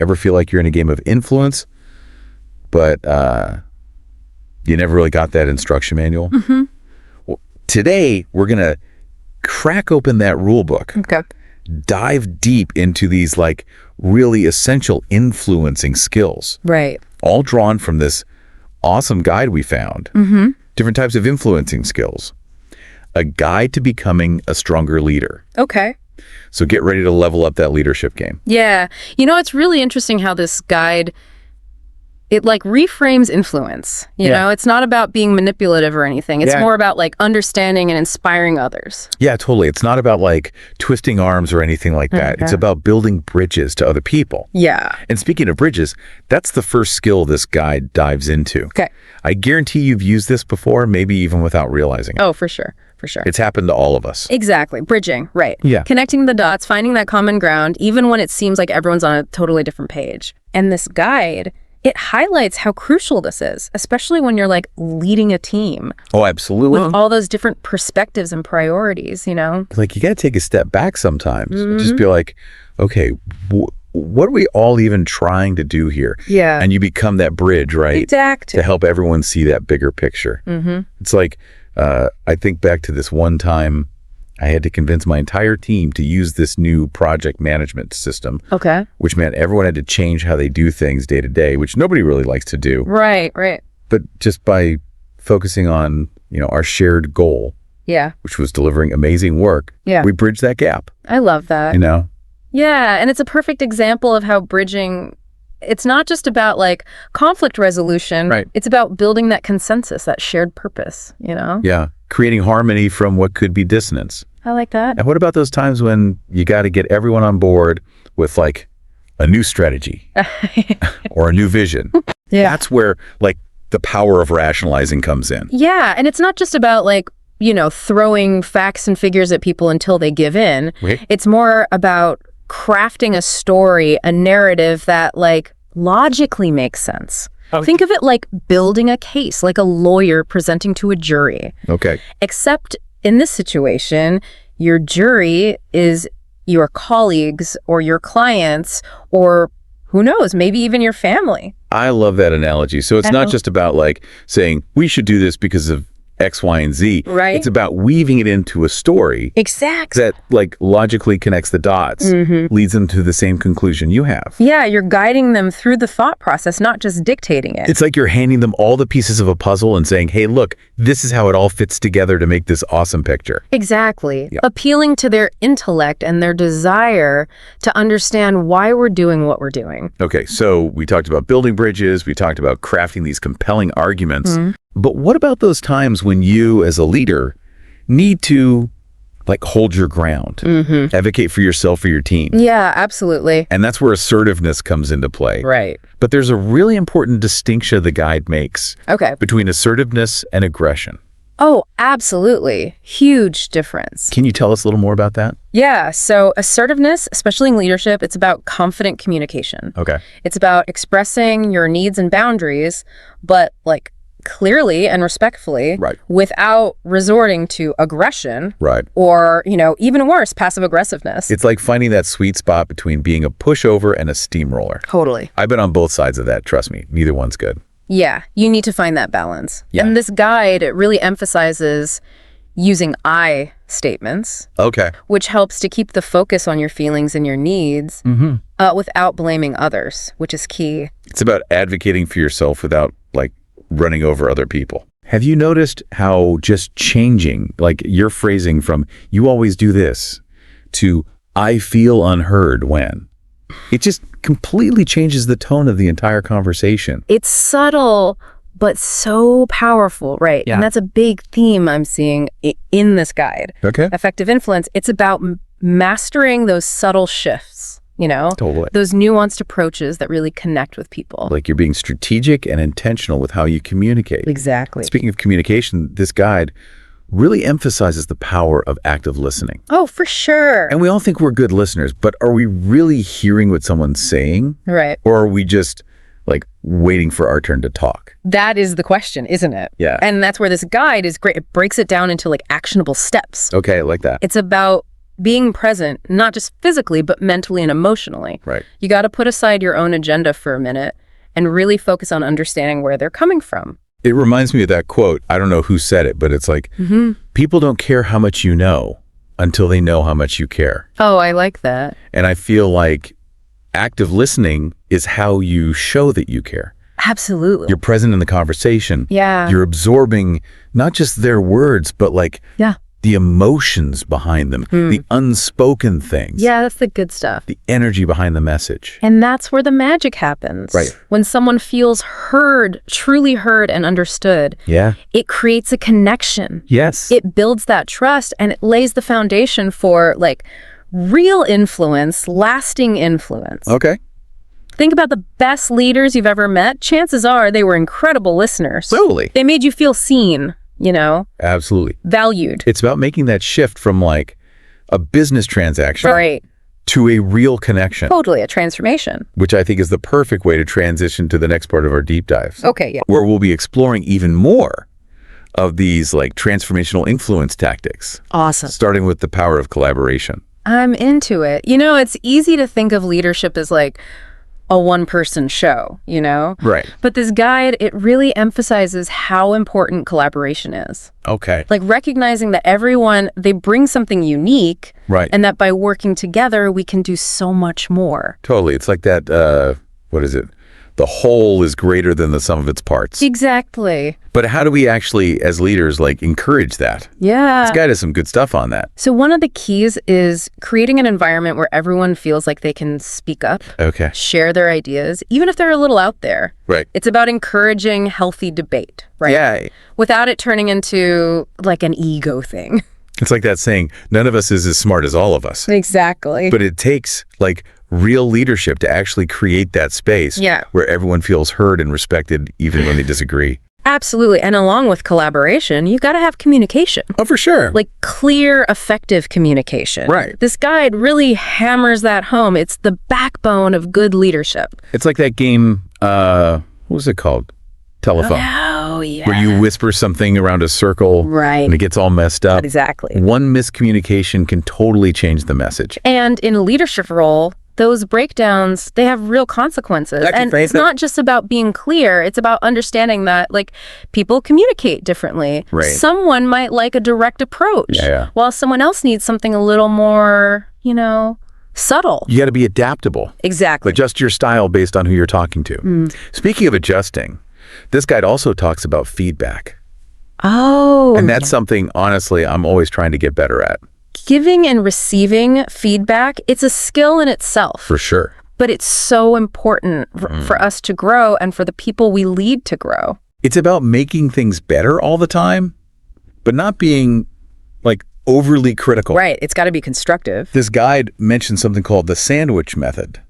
Ever feel like you're in a game of influence, but you never really got that instruction manual? Well, today, we're going to crack open that rule book. Okay. Dive deep into these like really essential influencing skills. Right. All drawn from this awesome guide we found. Different types of influencing skills. A guide to becoming a stronger leader. Okay. So get ready to level up that leadership game. Yeah. It's really interesting how this guide, it like reframes influence. You know, it's not about being manipulative or anything. It's more about like understanding and inspiring others. Yeah, totally. It's not about like twisting arms or anything like that. It's about building bridges to other people. Yeah. And speaking of bridges, that's the first skill this guide dives into. Okay. I guarantee you've used this before, maybe even without realizing it. Oh, for sure. For sure. It's happened to all of us. Exactly. Bridging. Right. Yeah. Connecting the dots, finding that common ground, even when it seems like everyone's on a totally different page. And this guide, it highlights how crucial this is, especially when you're like leading a team. Oh, absolutely. With all those different perspectives and priorities, Like you got to take a step back sometimes. Just be like, okay, what are we all even trying to do here? Yeah. And you become that bridge, right? Exactly. To help everyone see that bigger picture. It's like, I think back to this one time I had to convince my entire team to use this new project management system. Okay. Which meant everyone had to change how they do things day to day, which nobody really likes to do. Right, right. But just by focusing on, our shared goal, which was delivering amazing work, we bridged that gap. I love that. Yeah, and it's a perfect example of how bridging, it's not just about like conflict resolution. Right. It's about building that consensus, that shared purpose, Yeah, creating harmony from what could be dissonance. I like that. And what about those times when you got to get everyone on board with like a new strategy or a new vision? That's where like the power of rationalizing comes in. Yeah, and it's not just about like, throwing facts and figures at people until they give in. It's more about crafting a story, a narrative that like logically makes sense. Think of it like building a case, like a lawyer presenting to a jury. Okay. Except in this situation, your jury is your colleagues or your clients or who knows, maybe even your family. I love that analogy. So it's not just about like saying we should do this because of X, Y, and Z. Right. It's about weaving it into a story. Exactly. That like logically connects the dots, leads them to the same conclusion you have. Yeah, you're guiding them through the thought process, not just dictating it. It's like you're handing them all the pieces of a puzzle and saying, hey, look, this is how it all fits together to make this awesome picture. Exactly. Yeah. Appealing to their intellect and their desire to understand why we're doing what we're doing. Okay, so we talked about building bridges. We talked about crafting these compelling arguments. But what about those times when you, as a leader, need to like hold your ground, advocate for yourself or your team? Yeah, absolutely. And that's where assertiveness comes into play. Right. But there's a really important distinction the guide makes between assertiveness and aggression. Oh, absolutely. Huge difference. Can you tell us a little more about that? Yeah, so assertiveness, especially in leadership, it's about confident communication. Okay. It's about expressing your needs and boundaries, but like clearly and respectfully, without resorting to aggression, or, even worse, passive aggressiveness. It's like finding that sweet spot between being a pushover and a steamroller. Totally. I've been on both sides of that, trust me. Neither one's good. Yeah, you need to find that balance. Yeah. And this guide, it really emphasizes using I statements, which helps to keep the focus on your feelings and your needs without blaming others, which is key. It's about advocating for yourself without like running over other people. Have you noticed how just changing, like your phrasing from "you always do this" to "I feel unheard when," it just completely changes the tone of the entire conversation. It's subtle, but so powerful, right? Yeah. And that's a big theme I'm seeing in this guide. Okay. Effective influence. It's about mastering those subtle shifts. Totally. Those nuanced approaches that really connect with people. Like you're being strategic and intentional with how you communicate. Exactly. Speaking of communication, this guide really emphasizes the power of active listening. Oh, for sure. And we all think we're good listeners, but are we really hearing what someone's saying? Right. Or are we just like waiting for our turn to talk? That is the question, isn't it? Yeah. And that's where this guide is great. It breaks it down into like actionable steps. Okay, I like that. It's about being present, not just physically, but mentally and emotionally. Right. You got to put aside your own agenda for a minute and really focus on understanding where they're coming from. It reminds me of that quote. I don't know who said it, but it's like, people don't care how much you know until they know how much you care. Oh, I like that. And I feel like active listening is how you show that you care. Absolutely. You're present in the conversation. Yeah. You're absorbing not just their words, but like the emotions behind them, the unspoken things. Yeah, that's the good stuff. The energy behind the message. And that's where the magic happens. Right. When someone feels heard, truly heard and understood, it creates a connection. Yes. It builds that trust and it lays the foundation for like real influence, lasting influence. Okay. Think about the best leaders you've ever met. Chances are they were incredible listeners. Totally. They made you feel seen, you know? Absolutely. Valued. It's about making that shift from like a business transaction to a real connection. Totally, a transformation. Which I think is the perfect way to transition to the next part of our deep dives. Okay, yeah. Where we'll be exploring even more of these like transformational influence tactics. Awesome. Starting with the power of collaboration. I'm into it. You know, it's easy to think of leadership as like a one-person show, you know? Right. But this guide, it really emphasizes how important collaboration is. Okay. Like recognizing that everyone, they bring something unique. Right. And that by working together, we can do so much more. Totally. It's like that, what is it? The whole is greater than the sum of its parts. Exactly. But how do we actually, as leaders, like encourage that? Yeah. This guy does some good stuff on that. So one of the keys is creating an environment where everyone feels like they can speak up, share their ideas, even if they're a little out there. Right. It's about encouraging healthy debate, right? Yeah. Without it turning into like an ego thing. It's like that saying, none of us is as smart as all of us. Exactly. But it takes like real leadership to actually create that space where everyone feels heard and respected even when they disagree. Absolutely. And along with collaboration, you got to have communication. Oh, for sure. Like clear, effective communication. Right. This guide really hammers that home. It's the backbone of good leadership. It's like that game, what was it called? Telephone. Oh, yeah. Where you whisper something around a circle. Right. And it gets all messed up. Exactly. One miscommunication can totally change the message. And in a leadership role, those breakdowns, they have real consequences. And it's not just about being clear. It's about understanding that, like, people communicate differently. Right. Someone might like a direct approach, while someone else needs something a little more, you know, subtle. You got to be adaptable. Exactly. Adjust your style based on who you're talking to. Speaking of adjusting, this guide also talks about feedback. Oh. And that's something, honestly, I'm always trying to get better at. Giving and receiving feedback, it's a skill in itself. For sure. But it's so important for us to grow and for the people we lead to grow. It's about making things better all the time, but not being, like, overly critical. Right. It's got to be constructive. This guide mentions something called the sandwich method.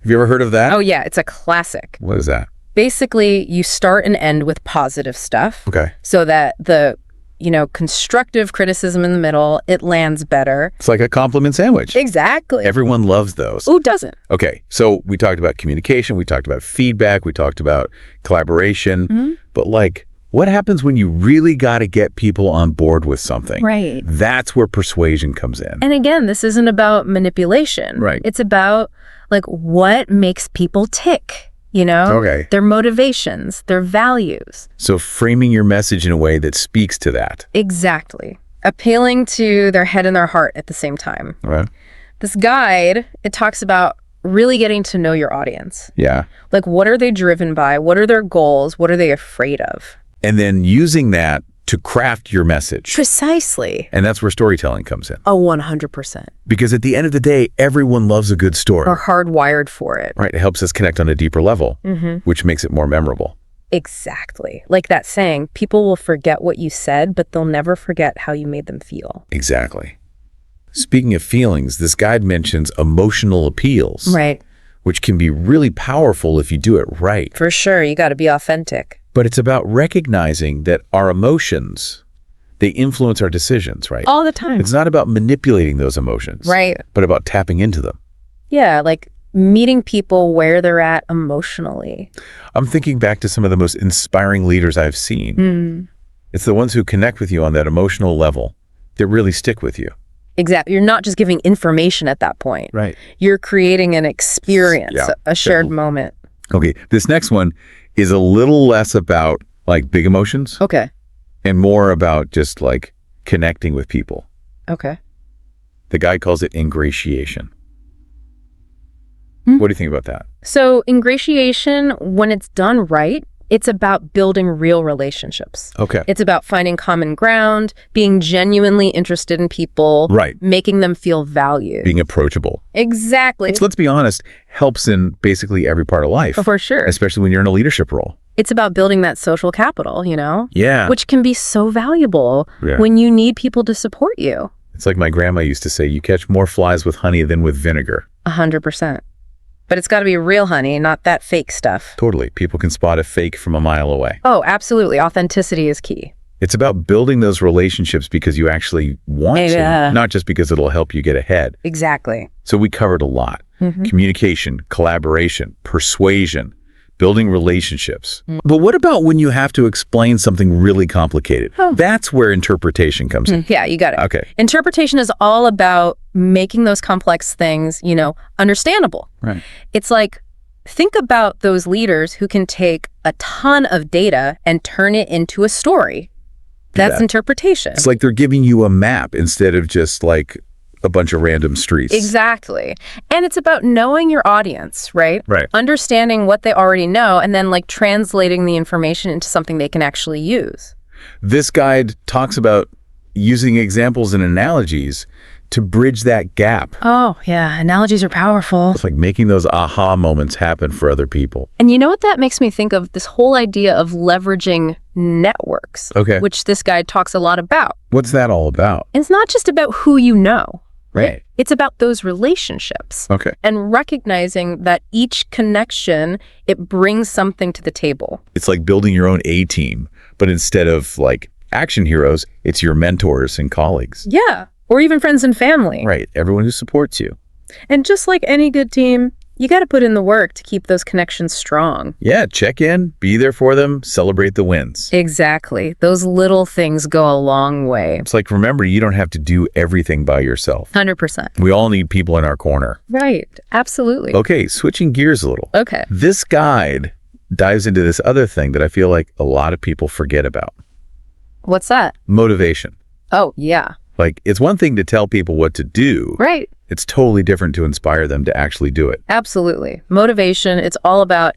Have you ever heard of that? Oh, yeah. It's a classic. What is that? Basically, you start and end with positive stuff. Okay. So that the, you know, constructive criticism in the middle, it lands better. It's like a compliment sandwich. Exactly. Everyone loves those. Who doesn't? Okay. So we talked about communication. We talked about feedback. We talked about collaboration. But, like, what happens when you really got to get people on board with something? Right. That's where persuasion comes in. And again, this isn't about manipulation. Right. It's about, like, what makes people tick. You know, their motivations, their values. So framing your message in a way that speaks to that. Exactly. Appealing to their head and their heart at the same time. Right. This guide, it talks about really getting to know your audience. Yeah. Like, what are they driven by? What are their goals? What are they afraid of? And then using that to craft your message. Precisely. And that's where storytelling comes in. 100%. Because at the end of the day, everyone loves a good story. We're hardwired for it. Right. It helps us connect on a deeper level, which makes it more memorable. Exactly. Like that saying, people will forget what you said, but they'll never forget how you made them feel. Exactly. Speaking of feelings, this guide mentions emotional appeals. Right. Which can be really powerful if you do it right. For sure. You got to be authentic. But it's about recognizing that our emotions, they influence our decisions, right? All the time. It's not about manipulating those emotions. Right. But about tapping into them. Yeah, like meeting people where they're at emotionally. I'm thinking back to some of the most inspiring leaders I've seen. It's the ones who connect with you on that emotional level that really stick with you. Exactly. You're not just giving information at that point. Right. You're creating an experience, Yeah. a shared moment. Okay, this next one is a little less about like big emotions Okay. and more about just like connecting with people. Okay. The guy calls it ingratiation. Hmm. What do you think about that? So ingratiation, when it's done right, it's about building real relationships. Okay. It's about finding common ground, being genuinely interested in people, Right. making them feel valued. Being approachable. Exactly. Let's be honest, helps in basically every part of life. For sure. Especially when you're in a leadership role. It's about building that social capital, you know? Yeah. Which can be so valuable Yeah. when you need people to support you. It's like my grandma used to say, you catch more flies with honey than with vinegar. 100%. But it's got to be real honey, not that fake stuff. Totally. People can spot a fake from a mile away. Oh, absolutely. Authenticity is key. It's about building those relationships because you actually want Yeah. to, not just because it'll help you get ahead. Exactly. So we covered a lot. Communication, collaboration, persuasion, building relationships. But what about when you have to explain something really complicated? That's where interpretation comes in. Yeah, you got it. Okay. Interpretation is all about making those complex things, understandable. Right. It's like, think about those leaders who can take a ton of data and turn it into a story. That's that. interpretation. It's like they're giving you a map instead of just like a bunch of random streets. Exactly. And it's about knowing your audience, right? Right. Understanding what they already know and then like translating the information into something they can actually use. This guide talks about using examples and analogies to bridge that gap. Oh, yeah. Analogies are powerful. It's like making those aha moments happen for other people. And you know what that makes me think of? This whole idea of leveraging networks, Okay. which this guide talks a lot about. What's that all about? And it's not just about who you know. Right. It's about those relationships Okay. and recognizing that each connection, it brings something to the table. It's like building your own A-team, but instead of like action heroes, it's your mentors and colleagues. Yeah. Or even friends and family. Right. Everyone who supports you. And just like any good team, you got to put in the work to keep those connections strong. Yeah. Check in, be there for them, celebrate the wins. Exactly. Those little things go a long way. It's like, remember, you don't have to do everything by yourself. 100%. We all need people in our corner. Right. Absolutely. Okay. Switching gears a little. Okay. This guide dives into this other thing that I feel like a lot of people forget about. What's that? Motivation. Oh, yeah. Like, it's one thing to tell people what to do. Right. It's totally different to inspire them to actually do it. Absolutely. Motivation, it's all about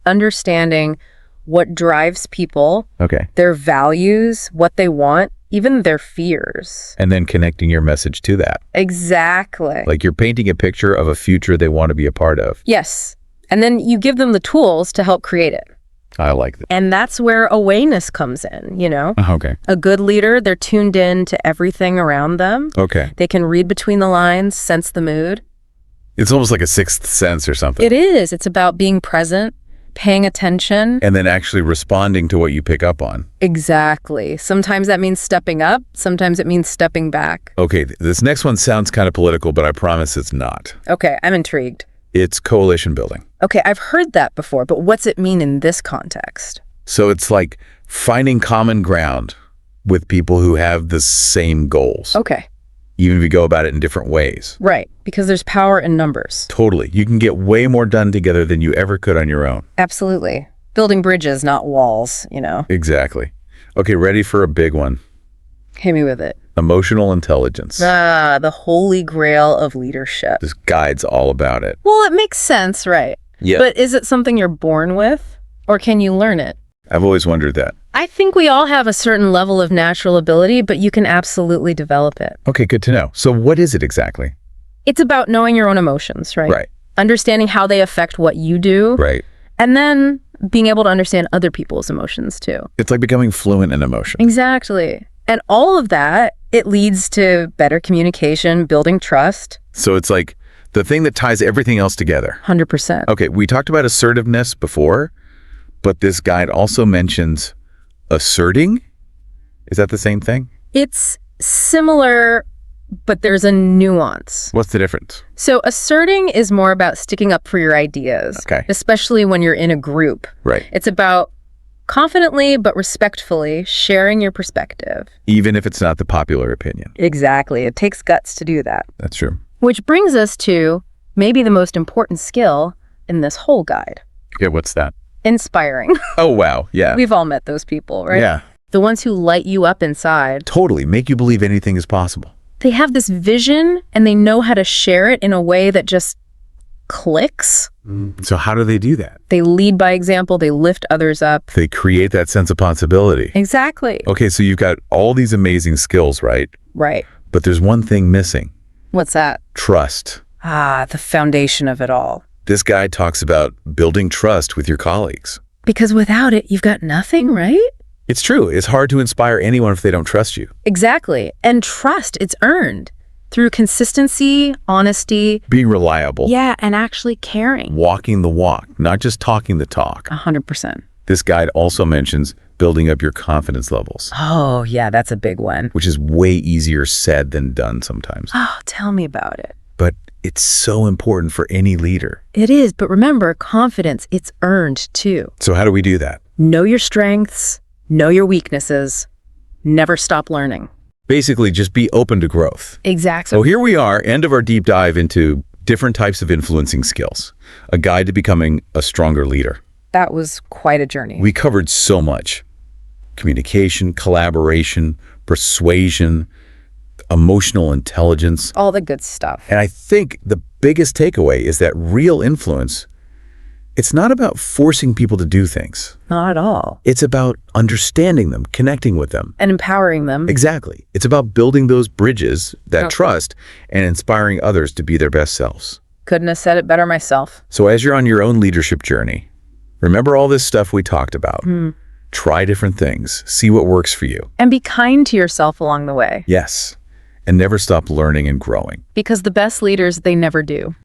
understanding what drives people, Okay. their values, what they want, even their fears. And then connecting your message to that. Exactly. Like you're painting a picture of a future they want to be a part of. Yes. And then you give them the tools to help create it. I like that. And that's where awareness comes in, Okay. A good leader, they're tuned in to everything around them. Okay. They can read between the lines, sense the mood. It's almost like a sixth sense or something. It is. It's about being present, paying attention. And then actually responding to what you pick up on. Exactly. Sometimes that means stepping up. Sometimes it means stepping back. Okay. This next one sounds kind of political, but I promise it's not. Okay, I'm intrigued. It's coalition building. Okay, I've heard that before, but what's it mean in this context? So it's like finding common ground with people who have the same goals. Okay, Even if you go about it in different ways. right, because there's power in numbers. Totally. You can get way more done together than you ever could on your own. Absolutely. Building bridges, not walls, Exactly. Okay, ready for a big one. Hit me with it. Emotional intelligence. Ah, the holy grail of leadership. This guide's all about it. Well, it makes sense, right? Yeah. But is it something you're born with, or can you learn it? I've always wondered that. I think we all have a certain level of natural ability, but you can absolutely develop it. Okay, good to know. So what is it exactly? It's about knowing your own emotions, right? Right. Understanding how they affect what you do. Right. And then being able to understand other people's emotions too. It's like becoming fluent in emotion. Exactly. And all of that, it leads to better communication, building trust. So it's like the thing that ties everything else together. 100%. Okay, we talked about assertiveness before, but this guide also mentions asserting. Is that the same thing? It's similar, but there's a nuance. What's the difference? So asserting is more about sticking up for your ideas, Okay. especially when you're in a group. Right. It's about Confidently but respectfully sharing your perspective. Even if it's not the popular opinion. Exactly. It takes guts to do that. That's true. Which brings us to maybe the most important skill in this whole guide. Okay, what's that? Inspiring. Oh, wow. Yeah. We've all met those people, right? Yeah. The ones who light you up inside. Totally. Make you believe anything is possible. They have this vision and they know how to share it in a way that just clicks. So how do they do that? They lead by example. They lift others up. They create that sense of possibility. Exactly. Okay, so you've got all these amazing skills, right? Right. But there's one thing missing. What's that? Trust. Ah, the foundation of it all. This guy talks about building trust with your colleagues. Because without it, you've got nothing, right? It's true. It's hard to inspire anyone if they don't trust you. Exactly. And trust, it's earned through consistency, honesty. Being reliable. Yeah, and actually caring. Walking the walk, not just talking the talk. 100%. This guide also mentions building up your confidence levels, Oh, yeah, that's a big one. which is way easier said than done sometimes. Oh, tell me about it. But it's so important for any leader. It is, but remember, confidence, it's earned too. So how do we do that? Know your strengths, know your weaknesses, never stop learning. Basically, just be open to growth. Exactly. So here we are, end of our deep dive into different types of influencing skills, a guide to becoming a stronger leader. That was quite a journey. We covered so much: communication, collaboration, persuasion, emotional intelligence. All the good stuff. And I think the biggest takeaway is that real influence, it's not about forcing people to do things. Not at all. It's about understanding them, connecting with them. And empowering them. Exactly. It's about building those bridges, that Okay. trust, and inspiring others to be their best selves. Couldn't have said it better myself. So as you're on your own leadership journey, remember all this stuff we talked about. Try different things. See what works for you. And be kind to yourself along the way. Yes. And never stop learning and growing. Because the best leaders, they never do.